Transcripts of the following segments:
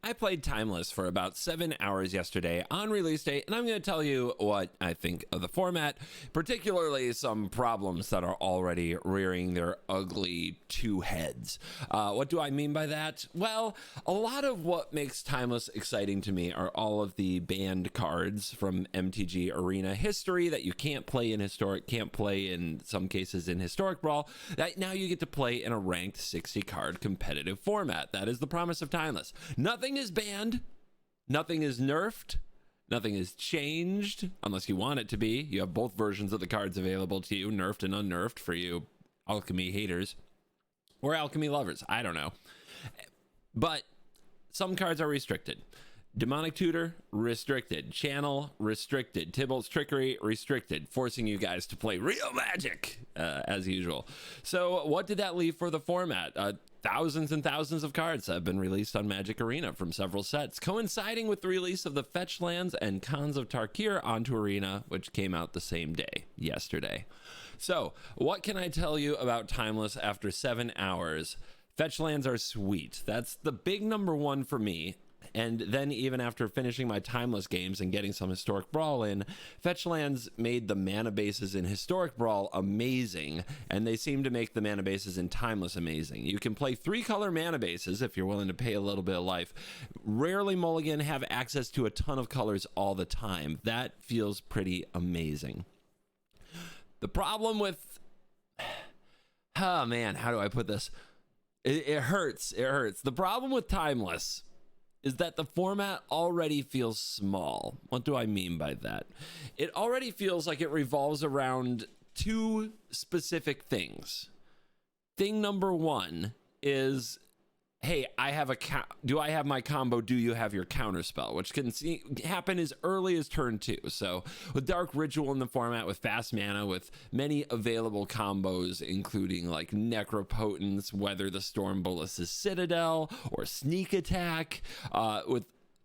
I played Timeless for about 7 hours yesterday on release day, and I'm going to tell you what I think of the format, particularly some problems that are already rearing their ugly two heads. What do I mean by that? Well, a lot of what makes Timeless exciting to me are all of the banned cards from MTG Arena history that you can't play in Historic, can't play in some cases in Historic Brawl, that now you get to play in a ranked 60 card competitive format. That is the promise of Timeless. Nothing is banned, nothing is nerfed, nothing is changed unless you want it to be. You have both versions of the cards available to you, nerfed and unnerfed, for you alchemy haters or alchemy lovers. I don't know. But some cards are restricted. Demonic Tutor, restricted. Channel, restricted. Tybalt's Trickery, restricted, forcing you guys to play real Magic, as usual. So what did that leave for the format? Thousands and thousands of cards have been released on Magic Arena from several sets, coinciding with the release of the Fetch Lands and Khans of Tarkir onto Arena, which came out the same day, yesterday. So what can I tell you about Timeless after 7 hours? Fetch Lands are sweet. That's the big number one for me. And then even after finishing my Timeless games and getting some Historic Brawl in, Fetch Lands made the mana bases in Historic Brawl amazing, and they seem to make the mana bases in Timeless amazing. You can play 3-color mana bases if you're willing to pay a little bit of life. Rarely mulligan have access to a ton of colors all the time. That feels pretty amazing. The problem with... Oh man, how do I put this? It hurts. It hurts. The problem with Timeless is that the format already feels small. What do I mean by that? It already feels like it revolves around two specific things. Thing number one is, hey, do I have my combo? Do you have your counterspell? Which can happen as early as turn 2. So with Dark Ritual in the format, with fast mana, with many available combos, including like Necropotence, Weather the Storm Ballis's Citadel, or Sneak Attack, with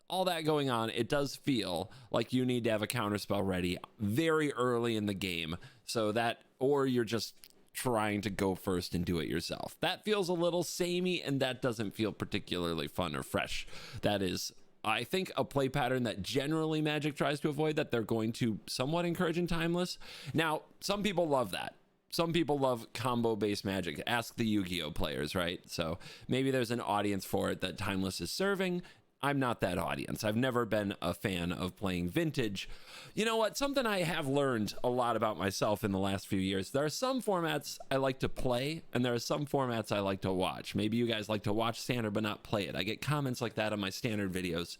all that going on, it does feel like you need to have a counterspell ready very early in the game, so that, or you're just trying to go first and do it yourself. That feels a little samey, and that doesn't feel particularly fun or fresh. That is, I think, a play pattern that generally Magic tries to avoid, that they're going to somewhat encourage in Timeless. Now, some people love that. Some people love combo-based Magic. Ask the Yu-Gi-Oh players, right? So maybe there's an audience for it that Timeless is serving. I'm not that audience. I've never been a fan of playing Vintage. You know what? Something I have learned a lot about myself in the last few years. There are some formats I like to play, and there are some formats I like to watch. Maybe you guys like to watch Standard but not play it. I get comments like that on my Standard videos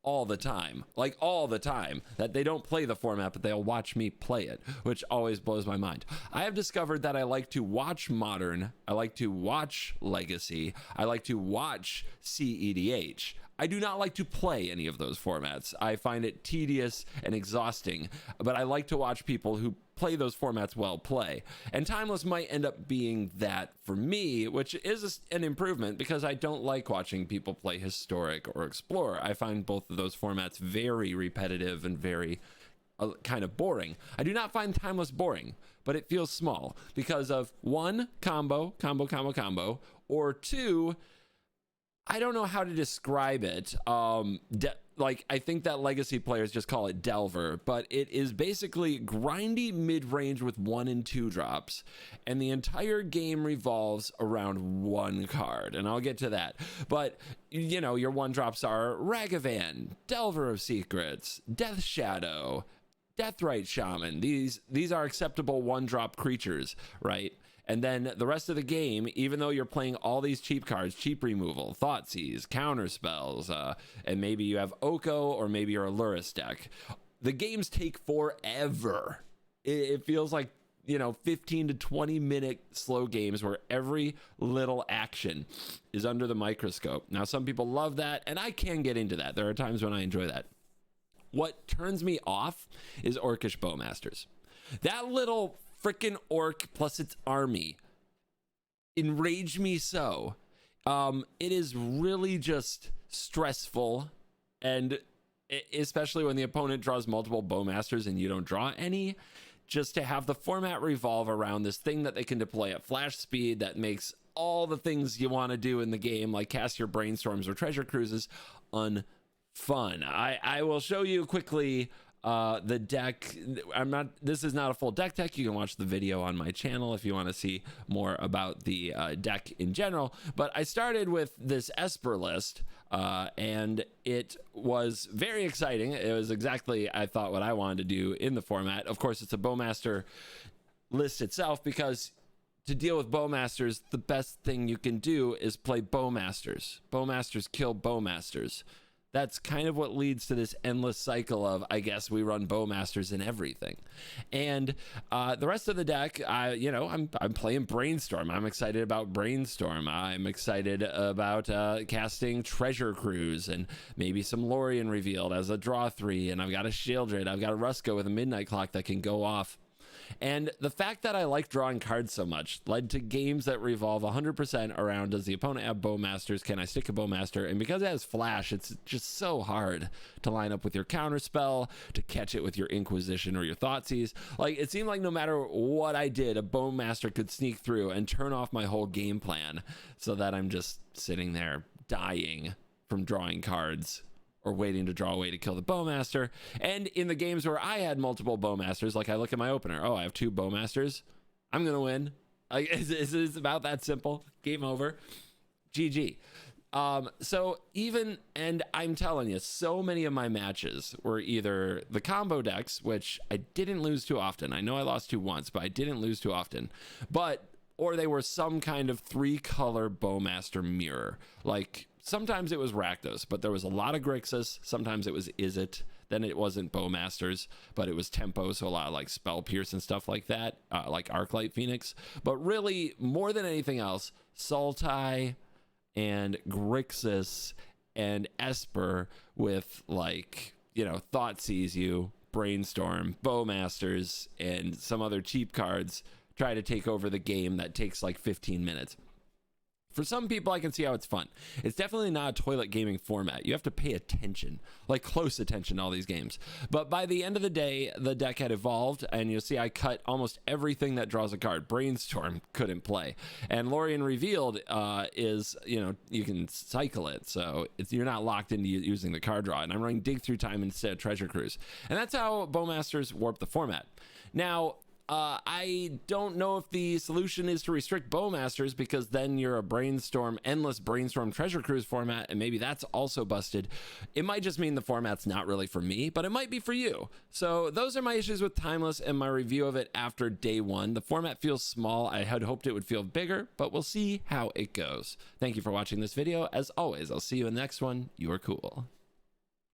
all the time, like all the time, that they don't play the format, but they'll watch me play it, which always blows my mind. I have discovered that I like to watch Modern, I like to watch Legacy, I like to watch CEDH. I do not like to play any of those formats. I find it tedious and exhausting, but I like to watch people who play those formats well play. And Timeless might end up being that for me, which is an improvement, because I don't like watching people play Historic or Explorer. I find both of those formats very repetitive and very kind of boring. I do not find Timeless boring, but it feels small because of one, combo, or two, I don't know how to describe it. Like, I think that Legacy players just call it Delver, but it is basically grindy mid-range with 1 and 2 drops, and the entire game revolves around one card, and I'll get to that. But, you know, your 1 drops are Ragavan, Delver of Secrets, Death Shadow, Deathrite Shaman. These are acceptable 1-drop creatures, right? And then the rest of the game, even though you're playing all these cheap cards, cheap removal, Thoughtseize, counterspells, and maybe you have Oko, or maybe you're a Lurrus deck, the games take forever. It feels like, you know, 15 to 20 minute slow games where every little action is under the microscope. Now, some people love that, and I can get into that. There are times when I enjoy that. What turns me off is Orcish Bowmasters. That little freaking orc plus its army enraged me so. It is really just stressful, and especially when the opponent draws multiple Bowmasters and you don't draw any, just to have the format revolve around this thing that they can deploy at flash speed that makes all the things you want to do in the game, like cast your brainstorms or treasure cruises, unfun. I will show you quickly the deck. This is not a full deck tech. You can watch the video on my channel if you want to see more about the deck in general. But I started with this Esper list, and it was very exciting. It was exactly, I thought, what I wanted to do in the format. Of course, it's a Bowmaster list itself, because to deal with Bowmasters, the best thing you can do is play Bowmasters. Bowmasters kill Bowmasters. That's kind of what leads to this endless cycle of, I guess, we run Bowmasters in everything. And the rest of the deck, I'm playing Brainstorm. I'm excited about Brainstorm. I'm excited about casting Treasure Cruise and maybe some Lorien revealed as a draw 3. And I've got a Sheoldred. I've got a Rusko with a Midnight Clock that can go off. And the fact that I like drawing cards so much led to games that revolve 100% around, does the opponent have Bowmasters? Can I stick a Bowmaster? And because it has Flash, it's just so hard to line up with your counterspell, to catch it with your Inquisition or your Thoughtseize. Like, it seemed like no matter what I did, a Bowmaster could sneak through and turn off my whole game plan, so that I'm just sitting there dying from drawing cards or waiting to draw a way to kill the Bowmaster. And in the games where I had multiple Bowmasters, like I look at my opener, oh, I have 2 Bowmasters, I'm gonna win. Like, it's about that simple. Game over. GG. So even, and I'm telling you, so many of my matches were either the combo decks, which I didn't lose too often. I know I lost 2 once, but I didn't lose too often. Or they were some kind of 3-color Bowmaster mirror. Like, sometimes it was Rakdos, but there was a lot of Grixis. Sometimes it was Izzet. Then it wasn't Bowmasters, but it was Tempo, so a lot of like Spell Pierce and stuff like that, like Arclight Phoenix. But really, more than anything else, Sultai and Grixis and Esper with, like, Thoughtseize You, Brainstorm, Bowmasters, and some other cheap cards try to take over the game that takes like 15 minutes. For some people, I can see how it's fun. It's definitely not a toilet gaming format. You have to pay attention, like close attention to all these games. But by the end of the day, the deck had evolved, and you'll see I cut almost everything that draws a card. Brainstorm couldn't play. And Lorien Revealed is, you can cycle it, so you're not locked into using the card draw. And I'm running Dig Through Time instead of Treasure Cruise. And that's how Bowmasters warp the format. Now, I don't know if the solution is to restrict Bowmasters, because then you're a endless Brainstorm Treasure Cruise format, and maybe that's also busted. It might just mean the format's not really for me, but it might be for you. So those are my issues with Timeless and my review of it after day 1. The format feels small. I had hoped it would feel bigger, but we'll see how it goes. Thank you for watching this video. As always, I'll see you in the next one. You are cool.